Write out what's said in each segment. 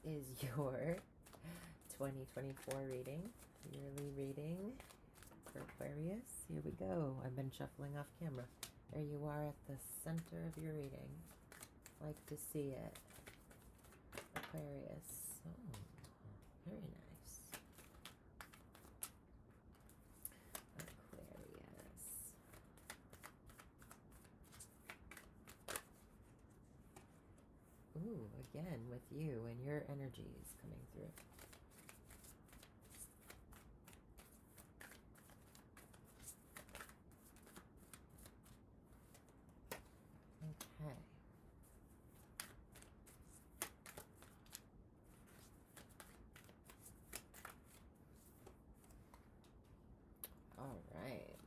is your 2024 reading, yearly reading for Aquarius. Here we go. I've been shuffling off camera. There you are at the center of your reading. Like to see it. Aquarius. Oh, very nice. Aquarius. Ooh, again with you and your energies coming through. Okay. All right.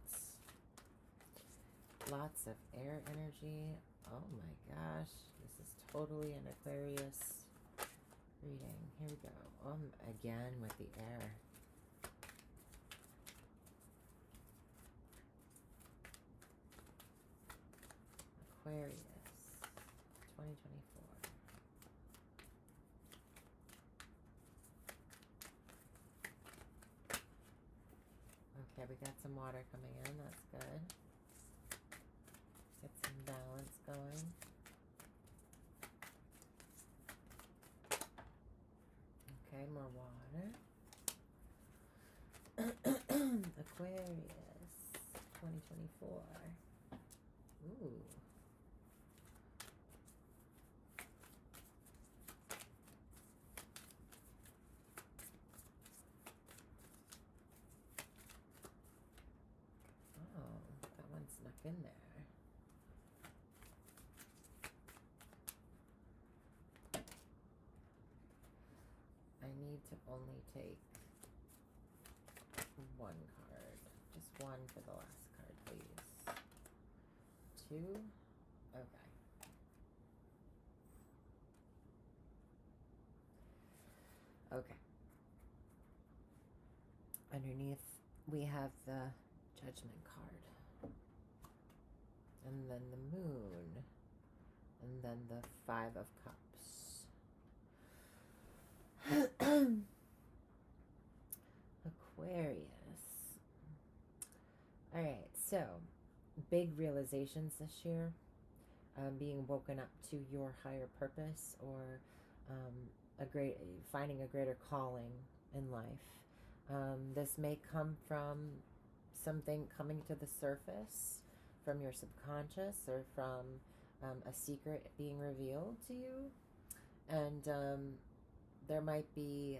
Lots of air energy. Oh my gosh. This is totally an Aquarius reading. Here we go. Again with the air. Aquarius 2024. Okay, we got some water coming in. That's good. Get some balance going. Okay, more water. Aquarius 2024. Ooh. Oh, that one snuck in there. I need to only take one card. Just one for the last card, please. Two? Okay. Okay. Underneath, we have the Judgment card. And then the Moon. And then the Five of Cups. Aquarius. All right, so big realizations this year. Being woken up to your higher purpose, or finding a greater calling in life. This may come from something coming to the surface from your subconscious, or from a secret being revealed to you. And there might be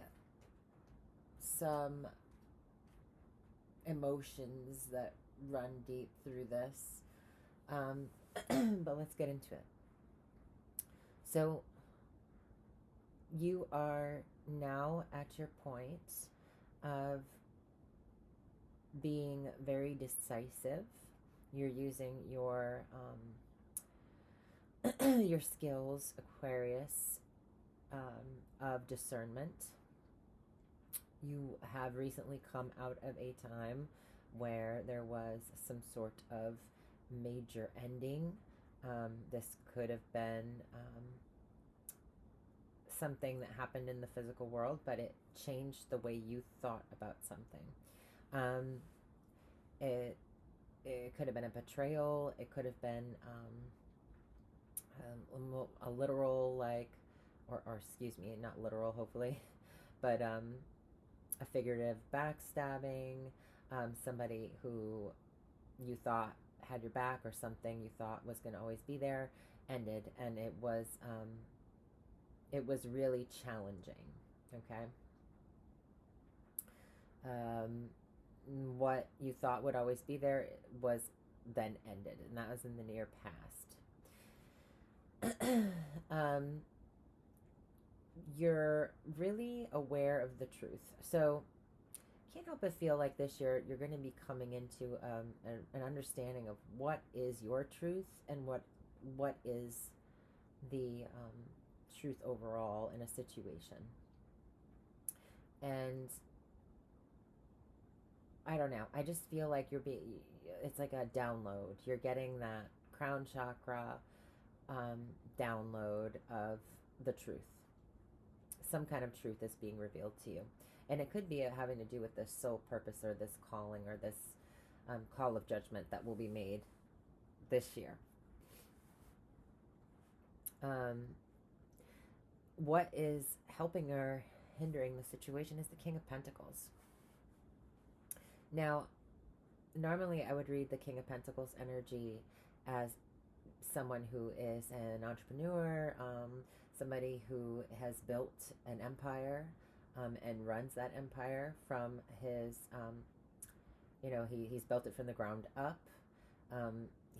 some emotions that run deep through this. But let's get into it. So you are now at your point of being very decisive. You're using your your skills, Aquarius, of discernment. You have recently come out of a time where there was some sort of major ending. This could have been something that happened in the physical world, but it changed the way you thought about something. It could have been a betrayal. It could have been a literal, or excuse me, not literal, hopefully, but a figurative backstabbing. Somebody who you thought had your back, or something you thought was going to always be there, ended, and it was really challenging. Okay. What you thought would always be there was then ended, and that was in the near past. You're really aware of the truth. So can't help but feel like this year you're going to be coming into an understanding of what is your truth, and what is the truth overall in a situation. And I don't know, I just feel like it's like a download. You're getting that crown chakra download of the truth. some kind of truth is being revealed to you. And it could be having to do with this soul purpose or this calling or this call of judgment that will be made this year. What is helping or hindering the situation is the King of Pentacles. Now, normally I would read the King of Pentacles energy as someone who is an entrepreneur, somebody who has built an empire and runs that empire from his, he's built it from the ground up.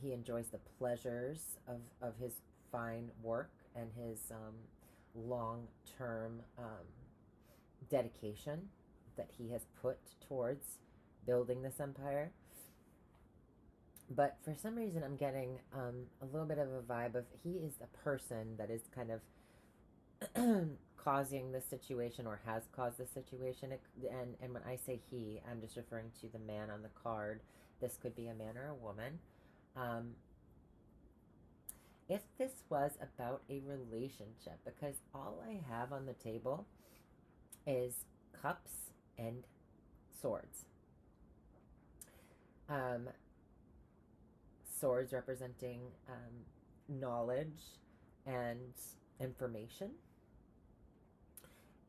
He enjoys the pleasures of his fine work and his long-term dedication that he has put towards building this empire. But for some reason I'm getting a little bit of a vibe of he is the person that is kind of causing this situation or has caused this situation. And when I say he, I'm just referring to the man on the card. This could be a man or a woman. If this was about a relationship, because all I have on the table is cups and swords. Swords representing knowledge and information,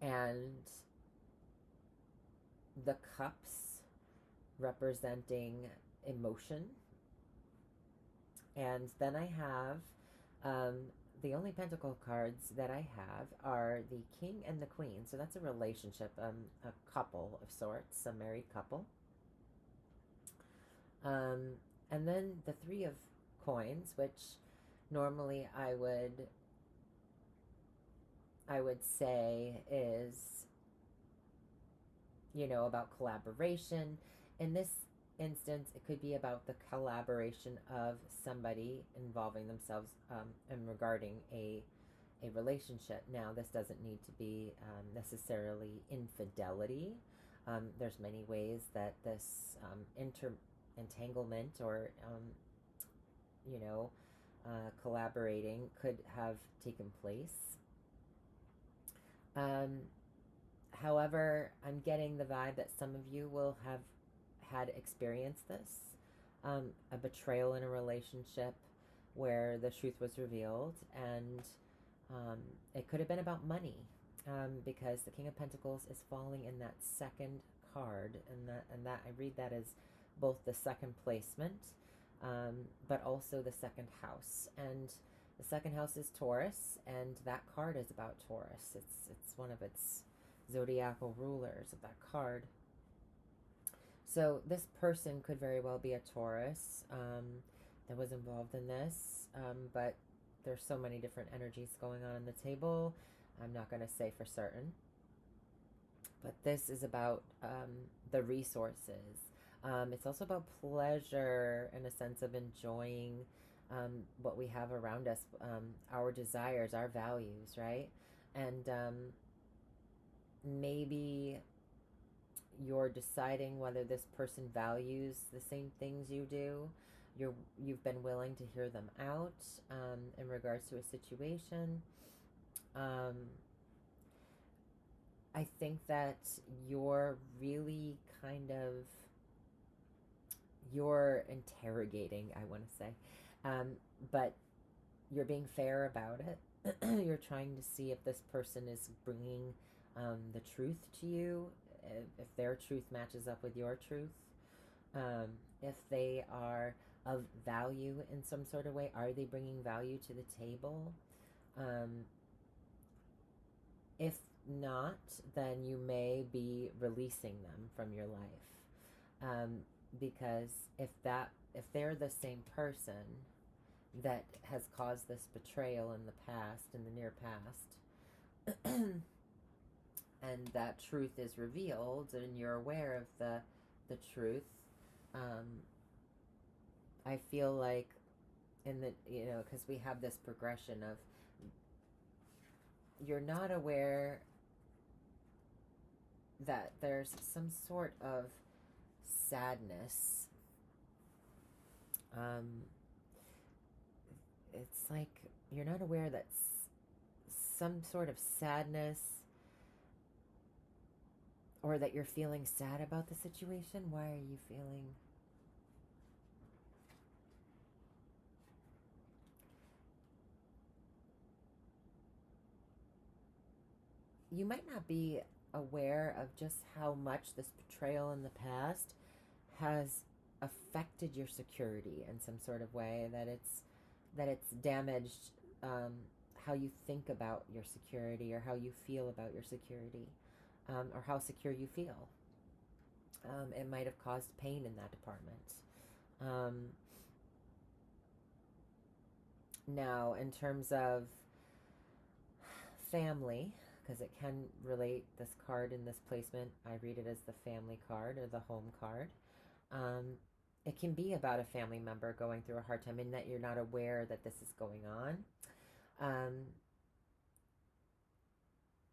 and the cups representing emotion. And then I have the only pentacle cards that I have are the King and the Queen. So that's a relationship, a couple of sorts, a married couple. And then the Three of Coins, which normally I would say is, about collaboration. In this instance, it could be about the collaboration of somebody involving themselves and regarding a relationship. Now, this doesn't need to be necessarily infidelity. There's many ways that this entanglement or collaborating could have taken place. However, I'm getting the vibe that some of you will have had experienced this, a betrayal in a relationship where the truth was revealed, and it could have been about money, because the King of Pentacles is falling in that second card, and that I read that as both the second placement, but also the second house. And the second house is Taurus, and that card is about Taurus. It's one of its zodiacal rulers of that card. So this person could very well be a Taurus that was involved in this, but there's so many different energies going on the table. I'm not going to say for certain. But this is about the resources. It's also about pleasure in a sense of enjoying what we have around us, our desires, our values, right? And maybe you're deciding whether this person values the same things you do. You've been willing to hear them out in regards to a situation. I think that you're really you're interrogating, I want to say, but you're being fair about it. You're trying to see if this person is bringing the truth to you, if their truth matches up with your truth, if they are of value in some sort of way. Are they bringing value to the table? If not, then you may be releasing them from your life, because if they're the same person that has caused this betrayal in the past, in the near past, and that truth is revealed and you're aware of the truth, I feel like because we have this progression of you're not aware that there's some sort of sadness. It's like you're not aware that some sort of sadness or that you're feeling sad about the situation. Why are you feeling? You might not be aware of just how much this betrayal in the past has affected your security in some sort of way, that it's damaged how you think about your security, or how you feel about your security, or how secure you feel. It might have caused pain in that department. Um, Now, in terms of family, because it can relate, this card in this placement, I read it as the family card or the home card. Um, it can be about a family member going through a hard time, and that you're not aware that this is going on. Um,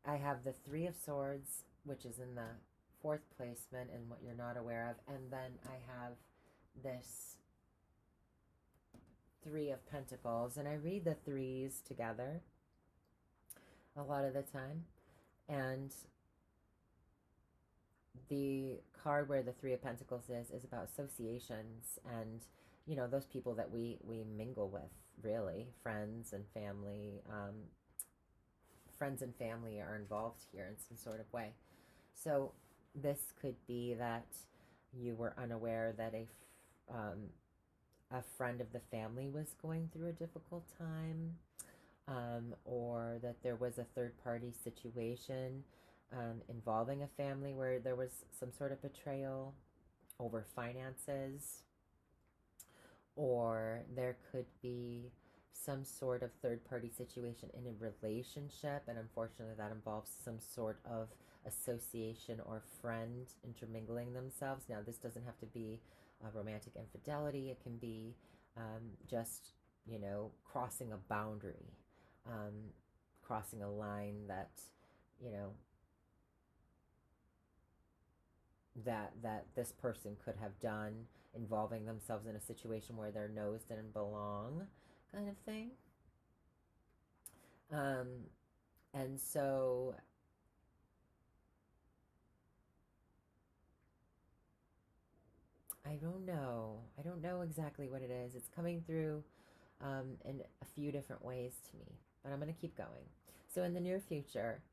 I have the Three of Swords, which is in the fourth placement, and what you're not aware of. And then I have this Three of Pentacles, and I read the threes together a lot of the time. And the card where the Three of Pentacles is about associations, and those people that we mingle with, really friends and family. Friends and family are involved here in some sort of way. So this could be that you were unaware that a friend of the family was going through a difficult time, or that there was a third party situation involving a family where there was some sort of betrayal over finances, or there could be some sort of third party situation in a relationship, and unfortunately that involves some sort of association or friend intermingling themselves. Now, this doesn't have to be a romantic infidelity. It can be just crossing a boundary, crossing a line that you know that this person could have done, involving themselves in a situation where their nose didn't belong, kind of thing. And so I don't know. I don't know exactly what it is. It's coming through in a few different ways to me, but I'm going to keep going. So in the near future,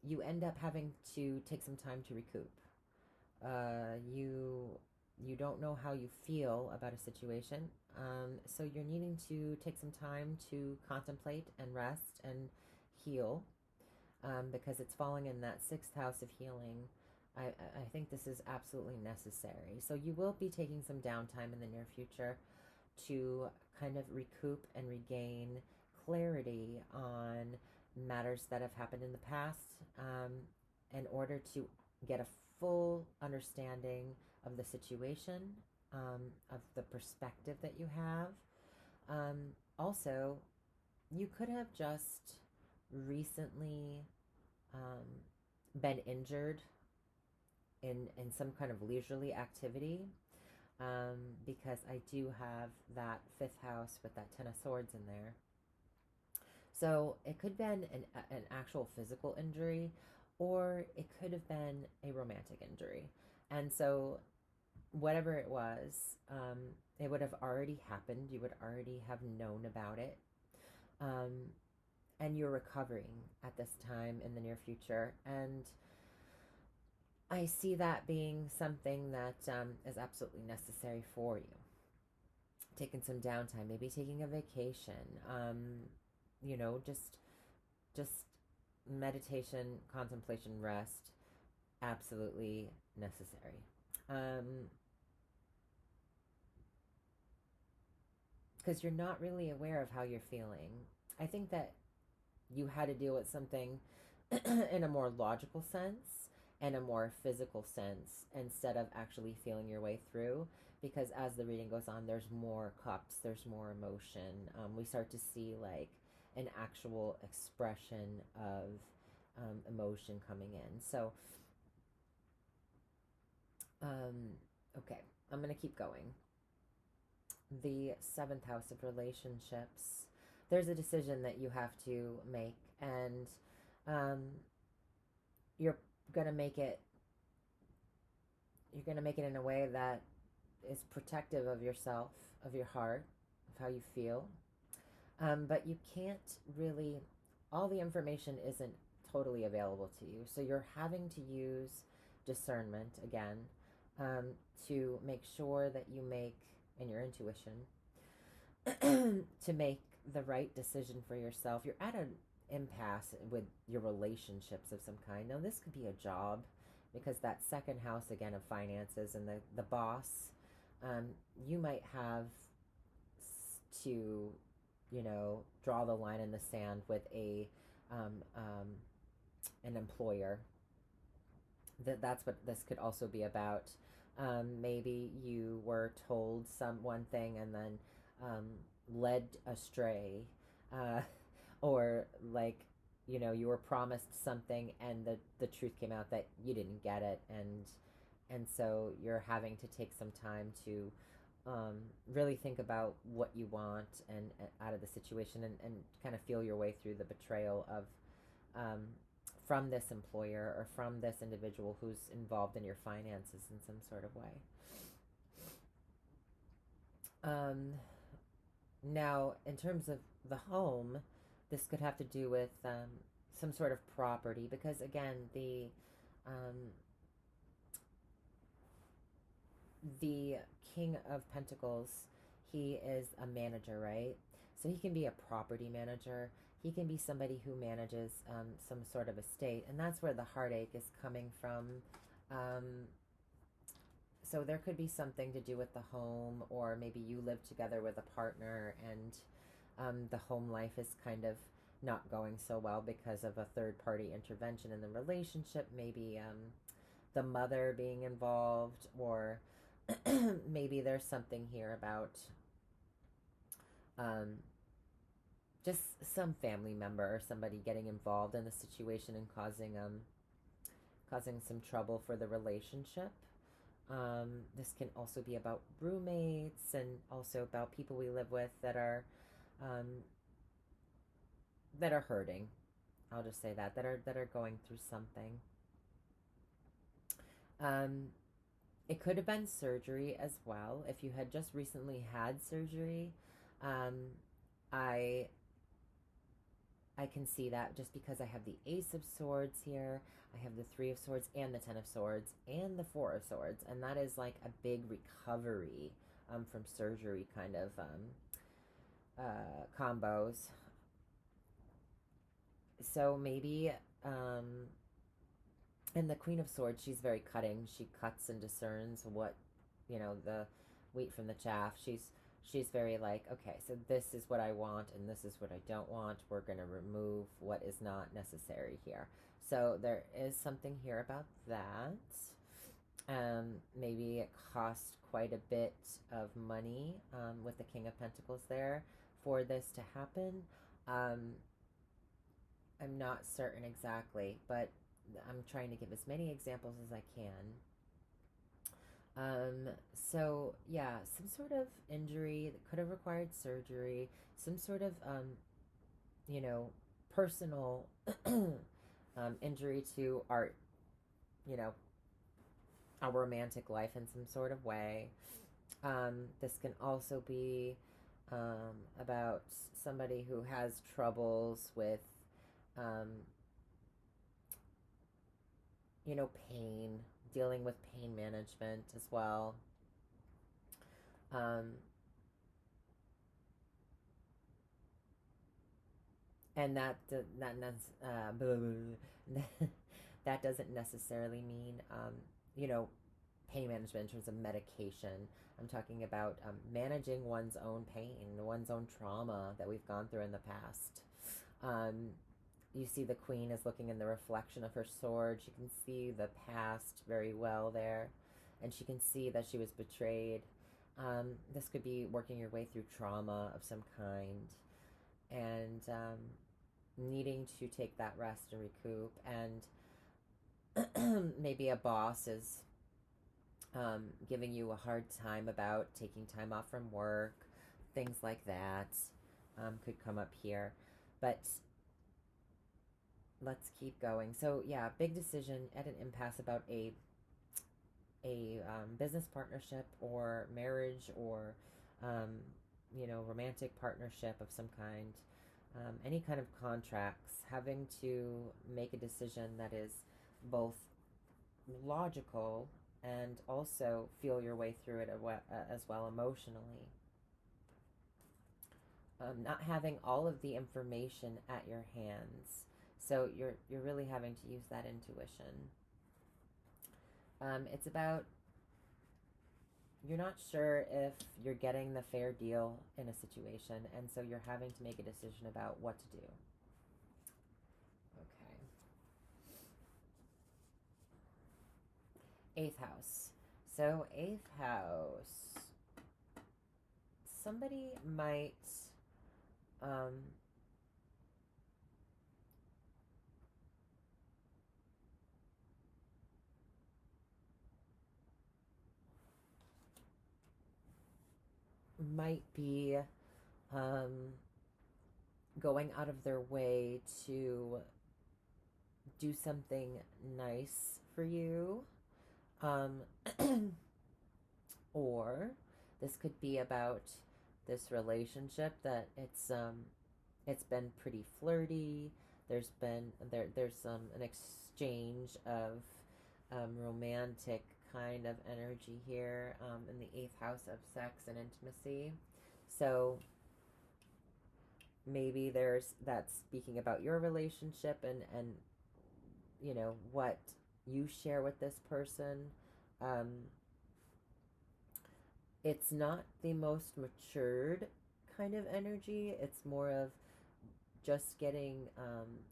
you end up having to take some time to recoup. You don't know how you feel about a situation, so you're needing to take some time to contemplate and rest and heal, because it's falling in that sixth house of healing. I think this is absolutely necessary. So you will be taking some downtime in the near future to kind of recoup and regain clarity on matters that have happened in the past, in order to get a full understanding of the situation, of the perspective that you have. Also, you could have just recently been injured in some kind of leisurely activity, because I do have that fifth house with that Ten of Swords in there. So it could have been an actual physical injury, or it could have been a romantic injury. And so whatever it was, it would have already happened. You would already have known about it. And you're recovering at this time in the near future. And I see that being something that is absolutely necessary for you. Taking some downtime, maybe taking a vacation, just meditation, contemplation, rest, absolutely necessary. Because you're not really aware of how you're feeling. I think that you had to deal with something in a more logical sense and a more physical sense, instead of actually feeling your way through, because as the reading goes on, there's more cups, there's more emotion. We start to see like an actual expression of emotion coming in. So okay, I'm going to keep going. The seventh house of relationships, there's a decision that you have to make, and your going to make it, you're going to make it in a way that is protective of yourself, of your heart, of how you feel. But you can't really, all the information isn't totally available to you. So you're having to use discernment again, to make sure that you make, and your intuition, to make the right decision for yourself. You're at an impasse with your relationships of some kind. Now, this could be a job, because that second house again of finances and the boss, you might have to, draw the line in the sand with an employer. That's what this could also be about. Maybe you were told one thing and then led astray, or like, you were promised something and the truth came out that you didn't get it, and so you're having to take some time to really think about what you want and out of the situation, and kind of feel your way through the betrayal of, from this employer or from this individual who's involved in your finances in some sort of way. Now, in terms of the home, this could have to do with some sort of property, because again, the King of Pentacles, he is a manager, right? So he can be a property manager. He can be somebody who manages some sort of estate, and that's where the heartache is coming from. So there could be something to do with the home, or maybe you live together with a partner and the home life is kind of not going so well because of a third party intervention in the relationship. Maybe the mother being involved, or maybe there's something here about just some family member or somebody getting involved in the situation and causing some trouble for the relationship. This can also be about roommates, and also about people we live with that are hurting. I'll just say that are going through something. It could have been surgery as well. If you had just recently had surgery, I can see that, just because I have the Ace of Swords here, I have the Three of Swords and the Ten of Swords and the Four of Swords, and that is like a big recovery from surgery kind of combos. So maybe, and the Queen of Swords, she's very cutting. She cuts and discerns what, the wheat from the chaff. She's very like, okay, so this is what I want and this is what I don't want. We're going to remove what is not necessary here. So there is something here about that. Maybe it cost quite a bit of money with the King of Pentacles there for this to happen. I'm not certain exactly, but I'm trying to give as many examples as I can. So yeah, some sort of injury that could have required surgery, some sort of, personal injury to our, a romantic life in some sort of way. This can also be about somebody who has troubles with, pain, dealing with pain management as well. And that that doesn't necessarily mean, pain management in terms of medication. I'm talking about managing one's own pain, one's own trauma that we've gone through in the past. You see the Queen is looking in the reflection of her sword. She can see the past very well there, and she can see that she was betrayed. This could be working your way through trauma of some kind, and needing to take that rest and recoup. And maybe a boss is giving you a hard time about taking time off from work. Things like that could come up here. But let's keep going. So yeah, big decision at an impasse about a business partnership or marriage or um, romantic partnership of some kind, any kind of contracts, having to make a decision that is both logical and also feel your way through it as well emotionally. Not having all of the information at your hands, so you're really having to use that intuition. It's about, you're not sure if you're getting the fair deal in a situation, and so you're having to make a decision about what to do. Okay. Eighth house. So, eighth house, somebody um, might be um, going out of their way to do something nice for you. Um, or this could be about this relationship that it's been pretty flirty. There's an exchange of romantic kind of energy here in the eighth house of sex and intimacy. So maybe that's speaking about your relationship and what you share with this person. Um, it's not the most matured kind of energy. It's more of just getting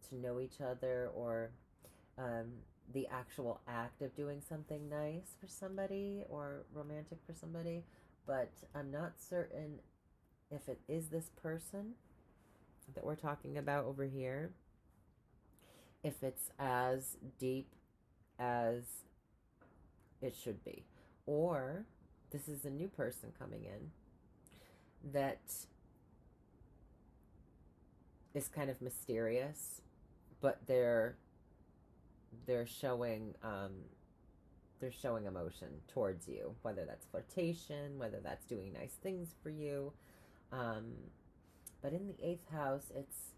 to know each other, or um, the actual act of doing something nice for somebody or romantic for somebody. But I'm not certain if it is this person that we're talking about over here, if it's as deep as it should be, or this is a new person coming in that is kind of mysterious, but they're showing emotion towards you, whether that's flirtation, whether that's doing nice things for you. But in the eighth house, it's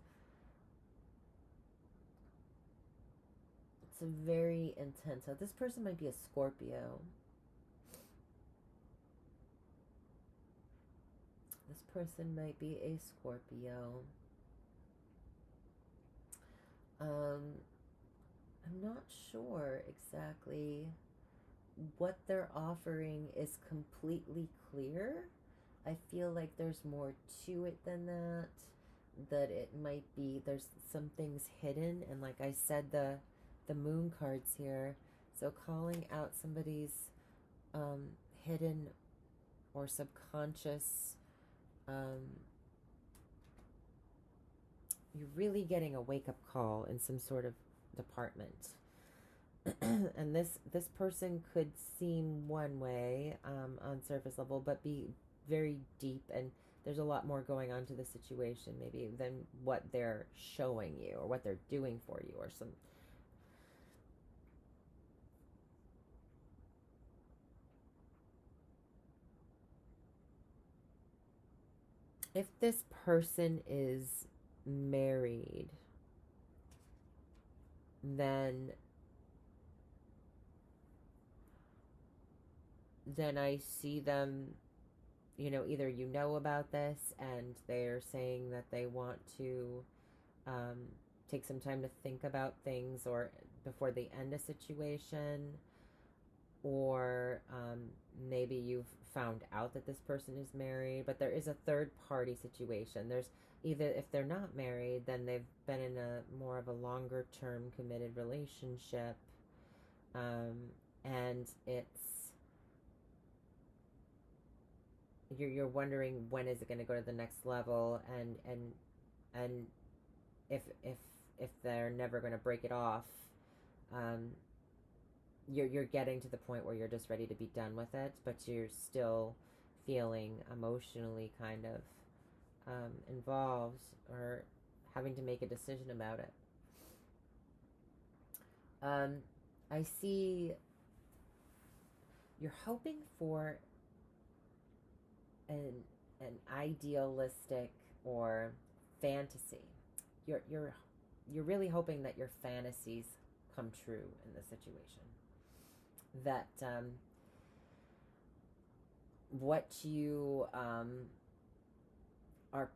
a very intense. So this person might be a Scorpio. This person might be a Scorpio. I'm not sure exactly what they're offering is completely clear. I feel like there's more to it than that. That it might be, there's some things hidden, and like I said, the moon cards here. So calling out somebody's hidden or subconscious, you're really getting a wake-up call in some sort of department. And this person could seem one way on surface level, but be very deep, and there's a lot more going on to the situation maybe than what they're showing you or what they're doing for you, or some. If this person is married, then I see them, either about this and they're saying that they want to um, take some time to think about things, or before they end a situation, or maybe you've found out that this person is married, but there is a third party situation. There's either, if they're not married, then they've been in a more of a longer term committed relationship, and you're wondering when is it going to go to the next level, and if they're never going to break it off, um, you're getting to the point where you're just ready to be done with it, but you're still feeling emotionally kind of involved, or having to make a decision about it. Um, I see you're hoping for an idealistic or fantasy. You're really hoping that your fantasies come true in the situation. That what you are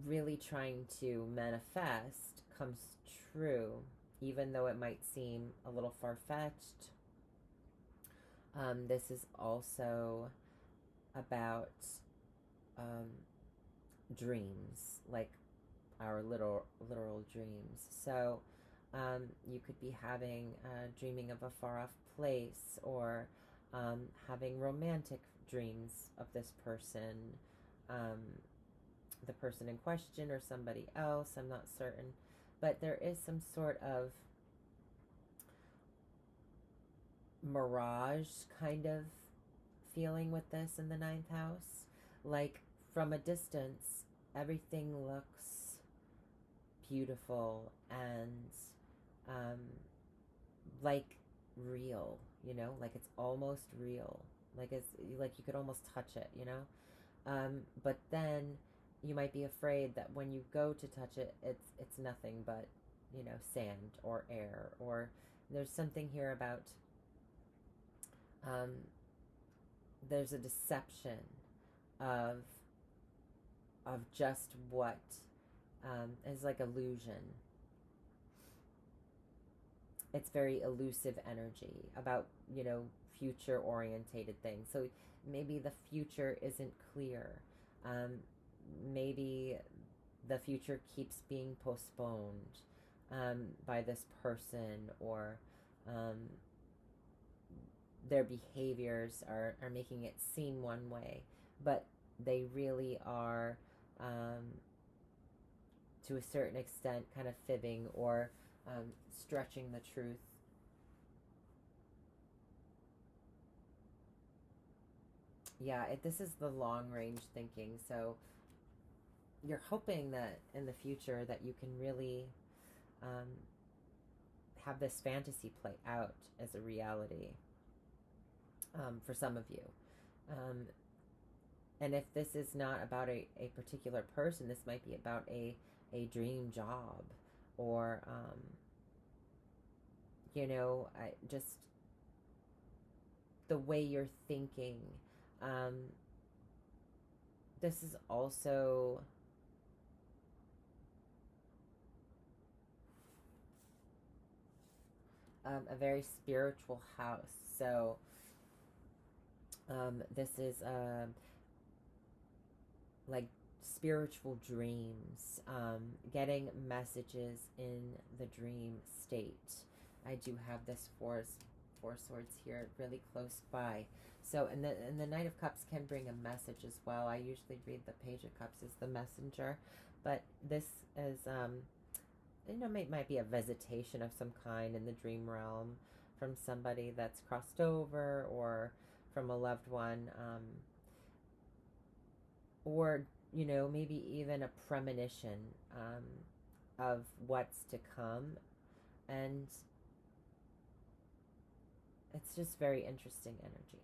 really trying to manifest comes true, even though it might seem a little far fetched. This is also about um, dreams, like our literal dreams. So you could be dreaming of a far off place, or having romantic dreams of this person, um, the person in question or somebody else. I'm not certain. But there is some sort of mirage kind of feeling with this in the ninth house. Like from a distance, everything looks beautiful and um, like real, like it's almost real. Like you could almost touch it, but then you might be afraid that when you go to touch it, it's nothing but, sand or air, or there's something here about um, there's a deception of just what is like illusion. It's very elusive energy about, future orientated things. So maybe the future isn't clear. Maybe the future keeps being postponed by this person, or their behaviors are making it seem one way, but they really are, to a certain extent, kind of fibbing or stretching the truth. Yeah, this is the long range thinking. So you're hoping that in the future that you can really um, have this fantasy play out as a reality for some of you. And if this is not about a particular person, this might be about a dream job, or, just the way you're thinking. This is also a very spiritual house. So this is like spiritual dreams, getting messages in the dream state. I do have this four swords here really close by. So and the Knight of Cups can bring a message as well. I usually read the Page of Cups as the messenger, but this is might be a visitation of some kind in the dream realm from somebody that's crossed over, or from a loved one, or maybe even a premonition of what's to come. And it's just very interesting energy.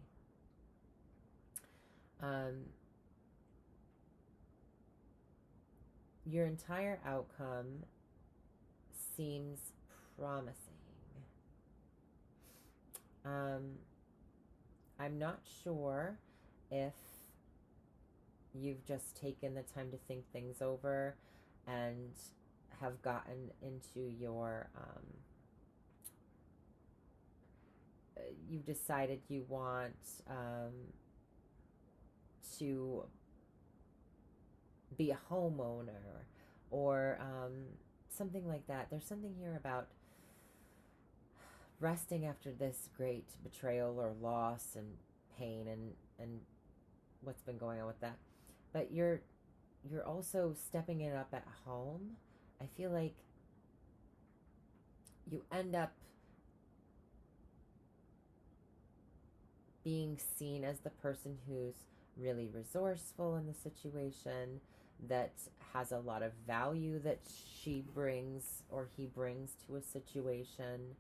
Your entire outcome seems promising. I'm not sure if you've just taken the time to think things over and have gotten into your you've decided you want to be a homeowner, or something like that. There's something here about resting after this great betrayal or loss and pain, and what's been going on with that. But you're also stepping it up at home. I feel like you end up being seen as the person who's really resourceful in the situation, that has a lot of value that she brings or he brings to a situation.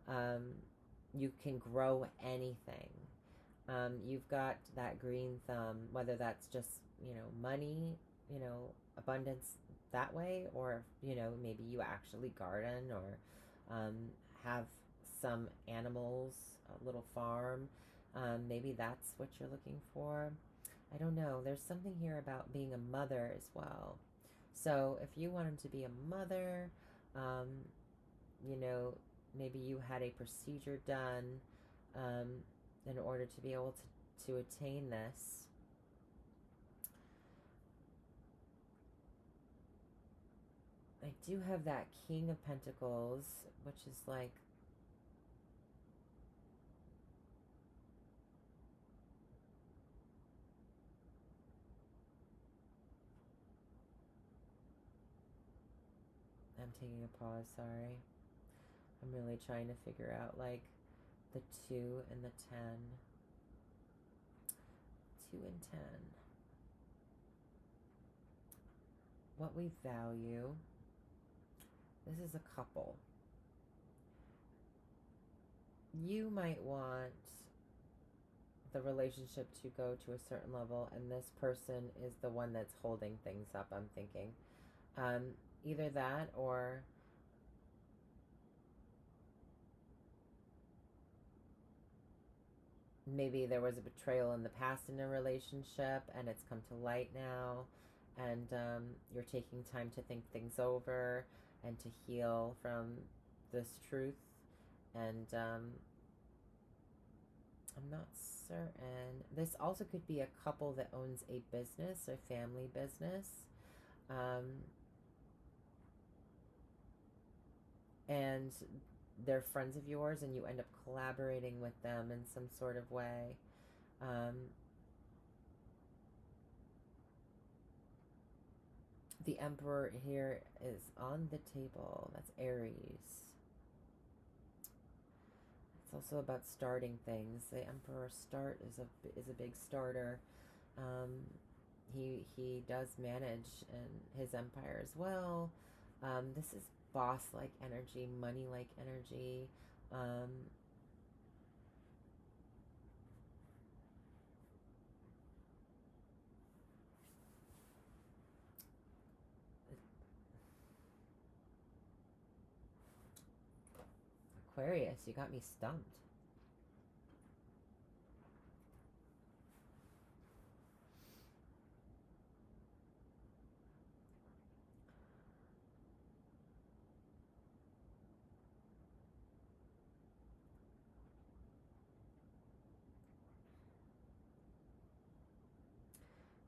Um, you can grow anything. You've got that green thumb, whether that's just, money, abundance that way, or, maybe you actually garden or have some animals, a little farm. Maybe that's what you're looking for. I don't know. There's something here about being a mother as well. So if you wanted to be a mother, um, you know, maybe you had a procedure done um, in order to be able to attain this. I do have that King of Pentacles, which is like, I'm taking a pause, sorry. I'm really trying to figure out like the 2 and the 10. 2 and 10. What we value. This is a couple. You might want the relationship to go to a certain level, and this person is the one that's holding things up, I'm thinking. Either that, or maybe there was a betrayal in the past in a relationship and it's come to light now, and you're taking time to think things over and to heal from this truth. And I'm not certain. This also could be a couple that owns a business, a family business. And they're friends of yours and you end up collaborating with them in some sort of way. The Emperor here is on the table. That's Aries. It's also about starting things. The Emperor start is a big starter. He does manage in his empire as well. This is boss-like energy, money-like energy. Aquarius, you got me stumped.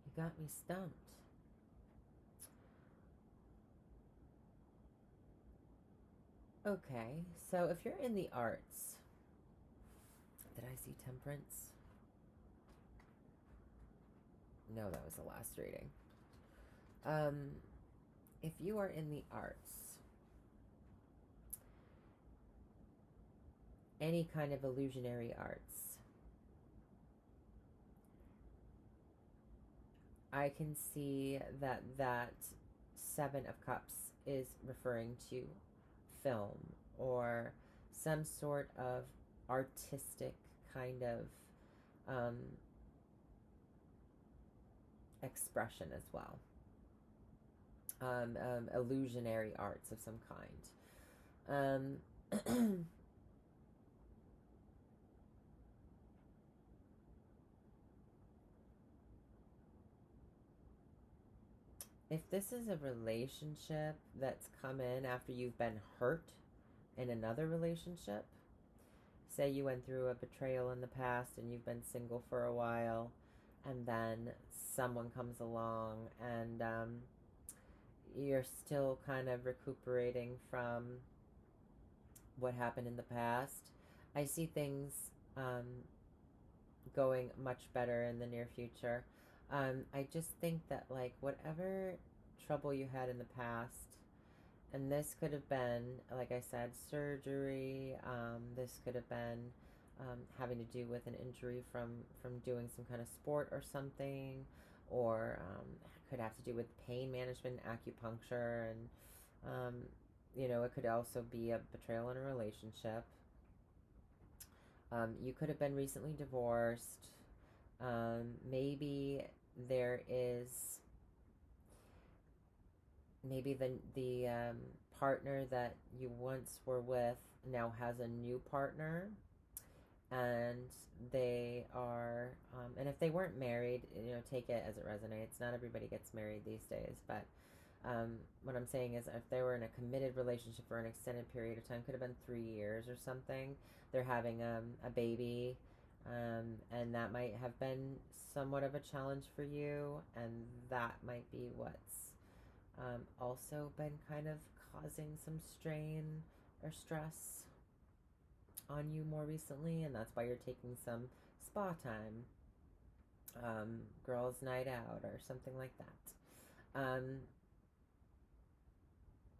You got me stumped. Okay, so if you're in the arts, did I see Temperance? No, that was the last reading. If you are in the arts, any kind of illusionary arts, I can see that 7 of Cups is referring to film or some sort of artistic kind of expression as well. Illusionary arts of some kind. If this is a relationship that's come in after you've been hurt in another relationship, say you went through a betrayal in the past and you've been single for a while, and then someone comes along and you're still kind of recuperating from what happened in the past, I see things going much better in the near future. I just think that, like, whatever trouble you had in the past, and this could have been, like I said, surgery. This could have been having to do with an injury from doing some kind of sport or something, or could have to do with pain management, acupuncture, and it could also be a betrayal in a relationship. You could have been recently divorced. Maybe there is maybe the partner that you once were with now has a new partner, and they are and if they weren't married, take it as it resonates. Not everybody gets married these days, but what I'm saying is if they were in a committed relationship for an extended period of time, could have been 3 years or something, they're having a baby, and that might have been somewhat of a challenge for you, and that might be what's also been kind of causing some strain or stress on you more recently, and that's why you're taking some spa time, girls' night out, or something like that.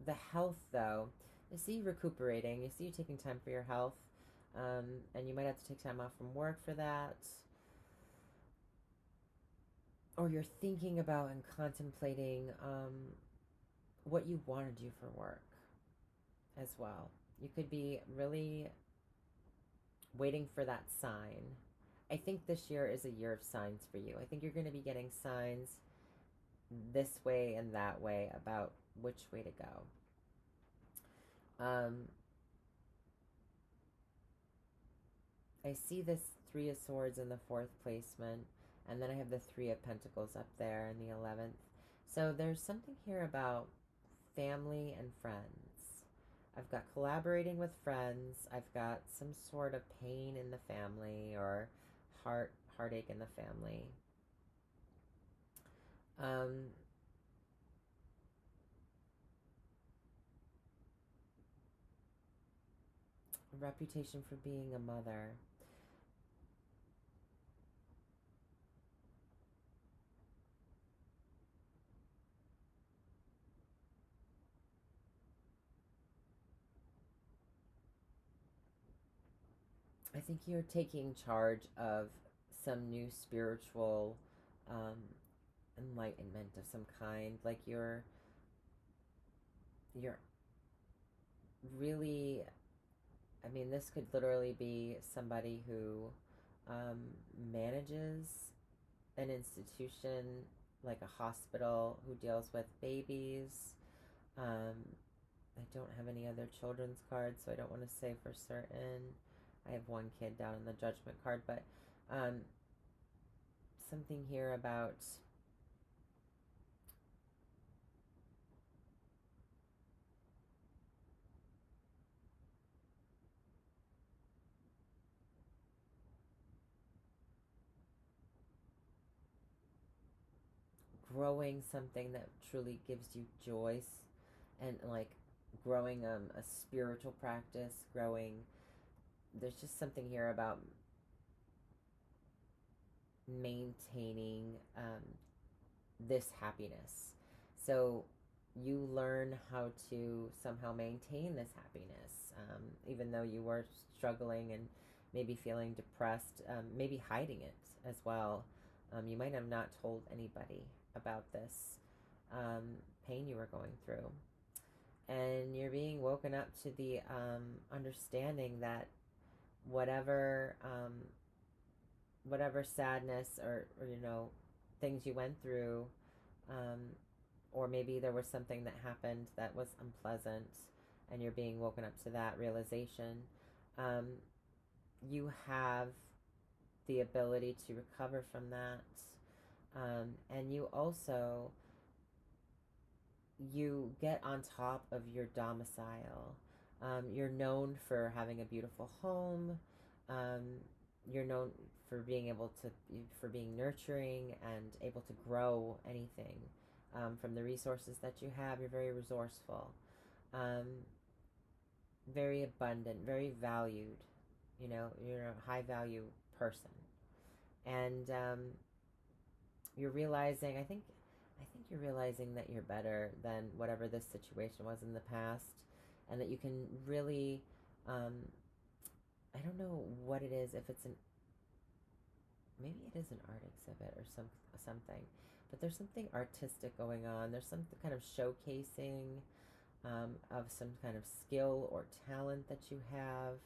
The health, though, I see you recuperating. You see you taking time for your health, and you might have to take time off from work for that. Or you're thinking about and contemplating what you want to do for work as well. You could be really waiting for that sign. I think this year is a year of signs for you. I think you're going to be getting signs this way and that way about which way to go. I see this Three of Swords in the 4th placement, and then I have the Three of Pentacles up there in the 11th. So there's something here about family and friends. I've got collaborating with friends. I've got some sort of pain in the family, or heartache in the family. Reputation for being a mother. I think you're taking charge of some new spiritual enlightenment of some kind. Like you're really, I mean, this could literally be somebody who manages an institution like a hospital, who deals with babies. I don't have any other children's cards, so I don't want to say for certain. I have one kid down in the judgment card, but something here about growing something that truly gives you joy, and like growing a spiritual practice, growing. There's just something here about maintaining this happiness. So you learn how to somehow maintain this happiness, even though you were struggling and maybe feeling depressed, maybe hiding it as well. You might have not told anybody about this pain you were going through. And you're being woken up to the understanding that whatever whatever sadness or things you went through, or maybe there was something that happened that was unpleasant, and you're being woken up to that realization. You have the ability to recover from that, and you get on top of your domicile. You're known for having a beautiful home. You're known for being nurturing and able to grow anything from the resources that you have. You're very resourceful, very abundant, very valued. You're a high value person, and you're realizing. I think you're realizing that you're better than whatever this situation was in the past, and that you can really. I don't know what it is. If it's maybe it is an art exhibit or something, but there's something artistic going on. There's some kind of showcasing of some kind of skill or talent that you have.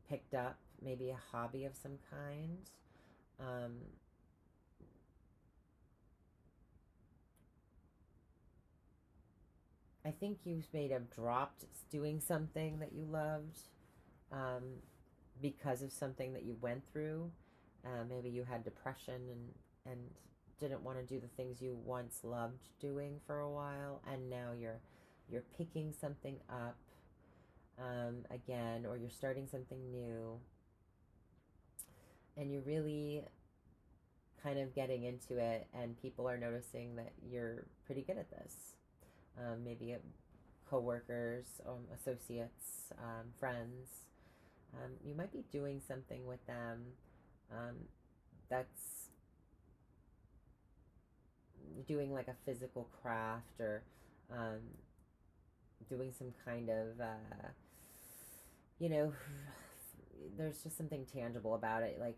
picked up maybe a hobby of some kind. Um, I think you may have dropped doing something that you loved, um, because of something that you went through. Maybe you had depression and didn't want to do the things you once loved doing for a while, and now you're picking something up, again, or you're starting something new, and you're really kind of getting into it, and people are noticing that you're pretty good at this. Maybe coworkers, associates, friends. You might be doing something with them, um, that's doing like a physical craft, or um, doing some kind of, you know, there's just something tangible about it, like,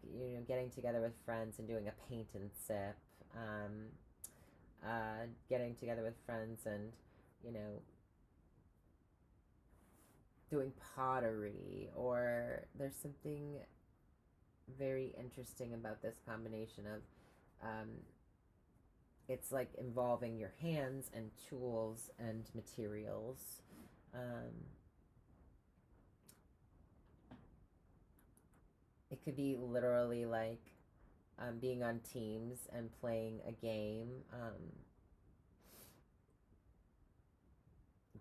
getting together with friends and doing a paint and sip, getting together with friends and, you know, doing pottery, or there's something very interesting about this combination of, it's like involving your hands and tools and materials. Um, it could be literally like, being on teams and playing a game,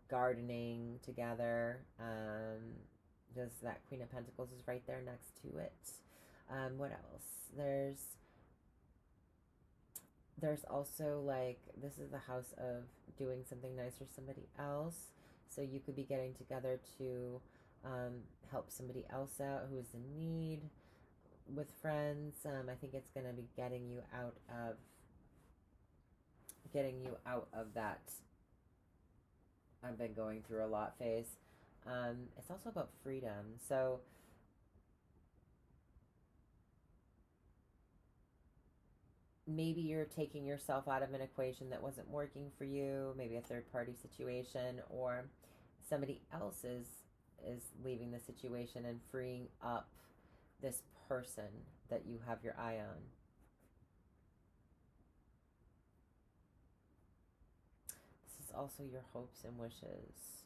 gardening together. Does that Queen of Pentacles is right there next to it. What else? There's also, like, this is the house of doing something nice for somebody else. So you could be getting together to, help somebody else out who is in need with friends. I think it's going to be getting you out of that I've been going through a lot phase. It's also about freedom. So maybe you're taking yourself out of an equation that wasn't working for you, maybe a third party situation, or somebody else is leaving the situation and freeing up this person that you have your eye on. This is also your hopes and wishes.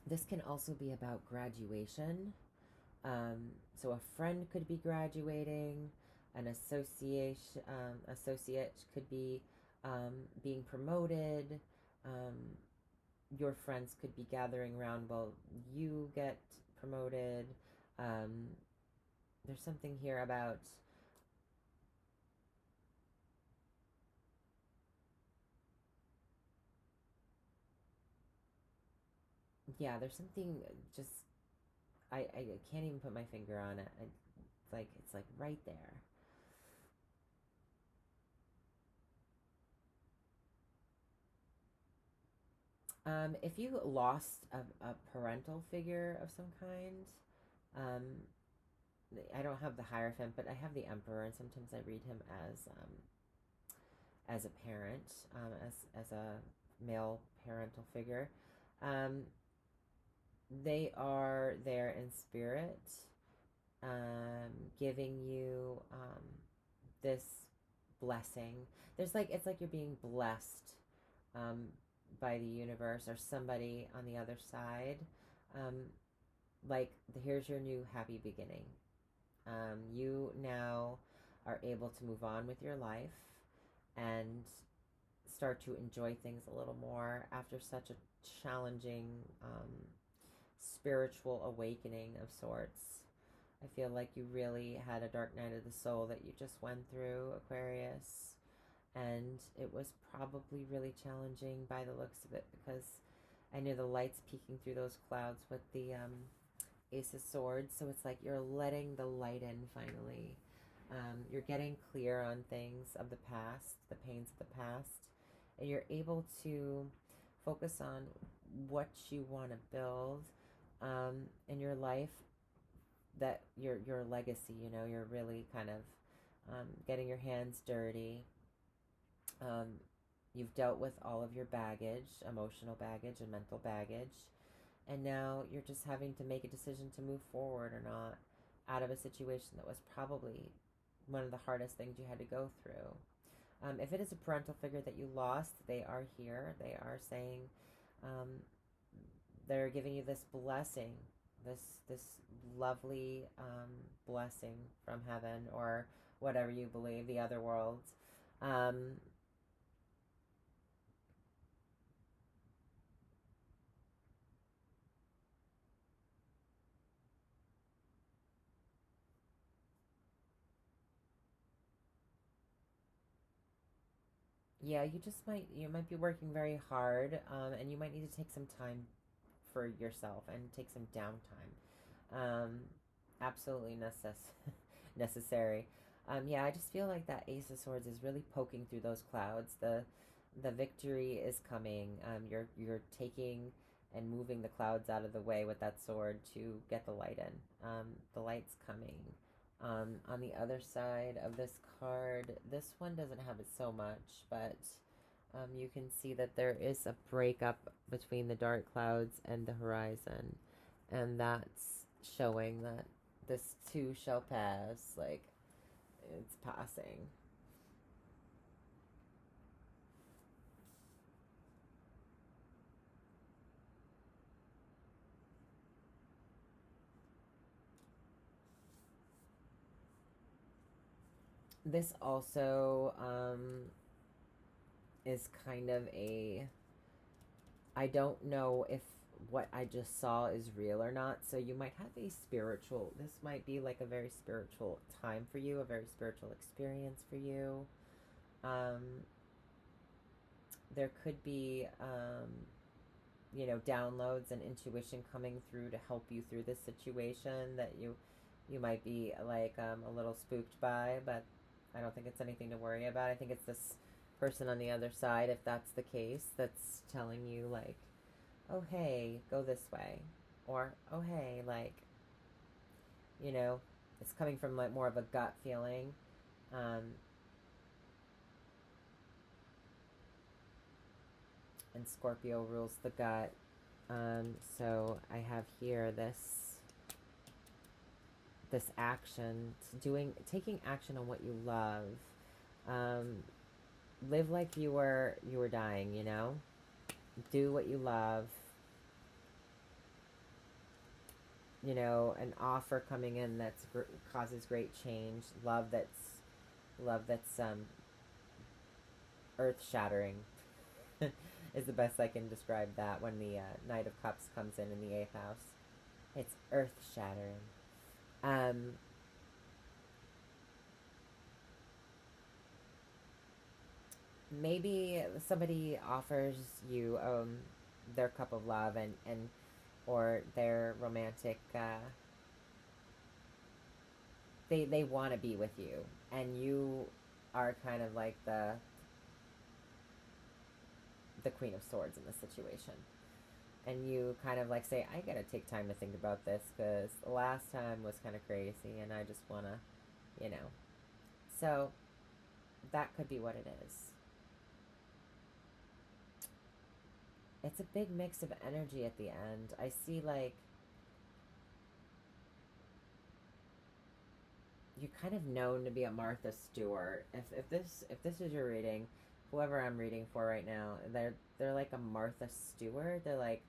This can also be about graduation. So a friend could be graduating, an associate could be, being promoted. Your friends could be gathering around while you get promoted. Um, there's something here about, yeah, there's something just, I can't even put my finger on it. It's like right there. If you lost a parental figure of some kind, um, I don't have the Hierophant, but I have the Emperor, and sometimes I read him as a parent, as a male parental figure. Um, they are there in spirit, giving you, this blessing. It's like you're being blessed, um, by the universe or somebody on the other side. Um, like, here's your new happy beginning. You now are able to move on with your life and start to enjoy things a little more after such a challenging, spiritual awakening of sorts. I feel like you really had a dark night of the soul that you just went through, Aquarius. And it was probably really challenging by the looks of it, because I knew the light's peeking through those clouds with the, Ace of Swords. So it's like you're letting the light in finally. You're getting clear on things of the past, the pains of the past, and you're able to focus on what you want to build in your life, that your legacy. You're really kind of getting your hands dirty. um, you've dealt with all of your baggage, emotional baggage and mental baggage, and now you're just having to make a decision to move forward or not, out of a situation that was probably one of the hardest things you had to go through. If it is a parental figure that you lost, they are here. They are saying, um, they're giving you this blessing, this lovely blessing from heaven, or whatever you believe, the other worlds. Um, yeah, you might be working very hard, and you might need to take some time for yourself and take some downtime. Absolutely necessary. Yeah, I just feel like that Ace of Swords is really poking through those clouds. The victory is coming. You're taking and moving the clouds out of the way with that sword to get the light in. The light's coming. On the other side of this card, this one doesn't have it so much, but you can see that there is a breakup between the dark clouds and the horizon, and that's showing that this too shall pass. Like, it's passing. This also is kind of a, I don't know if what I just saw is real or not. So you might have a spiritual, this might be like a very spiritual time for you, a very spiritual experience for you. Um, there could be, downloads and intuition coming through to help you through this situation that you might be like a little spooked by, but I don't think it's anything to worry about. I think it's this person on the other side, if that's the case, that's telling you like, oh hey, go this way, or oh hey, like, you know, it's coming from like more of a gut feeling. Um, and Scorpio rules the gut. So I have here this action, taking action on what you love. Um, live like you were dying. Do what you love. An offer coming in that's causes great change. Love that's earth shattering. Is the best I can describe that when the Knight of Cups comes in the eighth house. It's earth shattering. Um, Maybe somebody offers you their cup of love, and or their romantic, they want to be with you, and you are kind of like the Queen of Swords in this situation, and you kind of like say, I gotta take time to think about this because the last time was kind of crazy, and I just wanna, you know so that could be what it is. It's a big mix of energy at the end. I see, like, you're kind of known to be a Martha Stewart. If this is your reading, whoever I'm reading for right now, they're like a Martha Stewart. They're like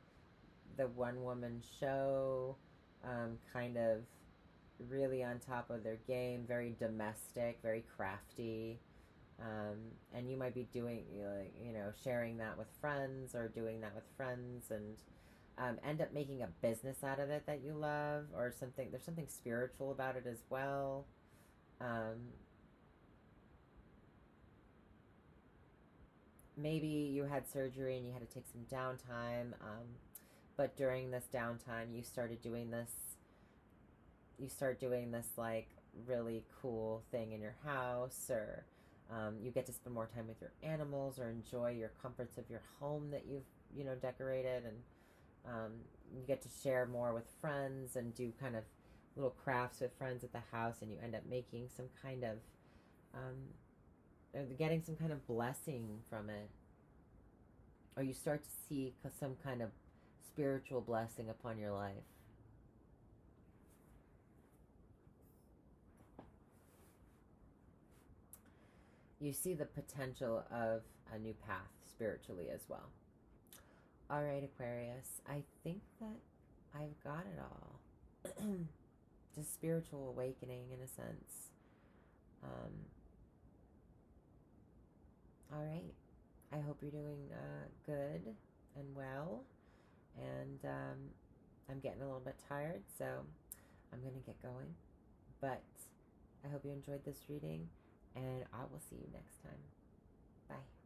the one woman show, kind of really on top of their game, very domestic, very crafty. And you might be doing, sharing that with friends, or doing that with friends, and end up making a business out of it that you love, or something. There's something spiritual about it as well. Um, Maybe you had surgery and you had to take some downtime, but during this downtime, you start doing this like really cool thing in your house, or You get to spend more time with your animals or enjoy your comforts of your home that you've, decorated. And you get to share more with friends and do kind of little crafts with friends at the house, and you end up making some kind of, or getting some kind of blessing from it. Or you start to see some kind of spiritual blessing upon your life. You see the potential of a new path spiritually as well. All right, Aquarius, I think that I've got it all. Just spiritual awakening in a sense. All right. I hope you're doing good and well. And I'm getting a little bit tired, so I'm going to get going. But I hope you enjoyed this reading, and I will see you next time. Bye.